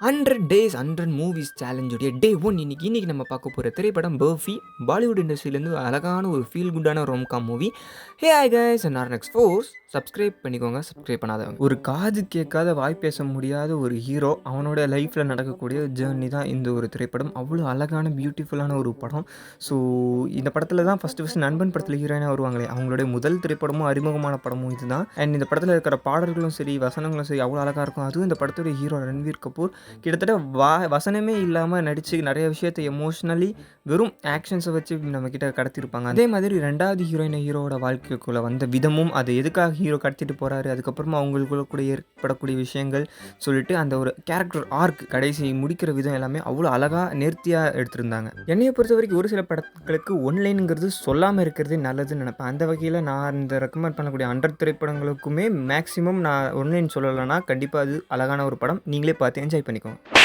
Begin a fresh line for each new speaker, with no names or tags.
100 days 100 movies சேலஞ்சுடைய டே 1 இன்னைக்கு நம்ம பார்க்க போகிற திரைப்படம் பர்ஃபி. பாலிவுட் இண்டஸ்ட்ரியிலேருந்து அழகான ஒரு ஃபீல் குட்டான romcom movie. Hey hi guys, நான் நெக்ஸ்ட் ஃபோர்ஸ். சப்ஸ்கிரைப் பண்ணிக்கோங்க, சப்ஸ்கிரைப் பண்ணாதவங்க. ஒரு காது கேட்காத வாய் பேச முடியாத ஒரு ஹீரோ, அவனோட லைஃப்பில் நடக்கக்கூடிய ஜேர்னி தான் இந்த ஒரு திரைப்படம். அவ்வளோ அழகான பியூட்டிஃபுல்லான ஒரு படம். ஸோ இந்த படத்தில் தான் ஃபஸ்ட்டு நண்பன் படத்தில் ஹீரோயினாக வருவாங்களே, அவங்களுடைய முதல் திரைப்படமும் அறிமுகமான படமும் இதுதான். அண்ட் இந்த படத்தில் இருக்கிற பாடல்களும் சரி, வசனங்களும் சரி அவ்வளோ அழகாக இருக்கும். அதுவும் இந்த படத்துடைய ஹீரோ ரன்வீர் கபூர் கிட்டத்தட்ட வசனமே இல்லாமல் நடித்து நிறைய விஷயத்தை எமோஷ்னலி வெறும் ஆக்ஷன்ஸை வச்சு நம்மக்கிட்ட கடத்திருப்பாங்க. அதே மாதிரி ரெண்டாவது ஹீரோவோட வாழ்க்கைக்குள்ளே வந்த விதமும், அதை எதுக்காக ஹீரோ கடத்திட்டு போகிறாரு, அதுக்கப்புறமா அவங்களுக்குள்ள கூட ஏற்படக்கூடிய விஷயங்கள் சொல்லிட்டு அந்த ஒரு கேரக்டர் ஆர்க் கடைசி முடிக்கிற விதம் எல்லாமே அவ்வளோ அழகாக நேர்த்தியாக எடுத்திருந்தாங்க. என்னையை பொறுத்த வரைக்கும் ஒரு சில படங்களுக்கு ஒன்லைனுங்கிறது சொல்லாமல் இருக்கிறதே நல்லதுன்னு நினைப்பேன். அந்த வகையில் நான் இந்த ரெக்கமெண்ட் பண்ணக்கூடிய 100 திரைப்படங்களுக்குமே மேக்ஸிமம் நான் ஒன்லைன் சொல்லலைன்னா கண்டிப்பாக அது அழகான ஒரு படம். நீங்களே பார்த்து என்ஜாய் பண்ணிக்கோங்க.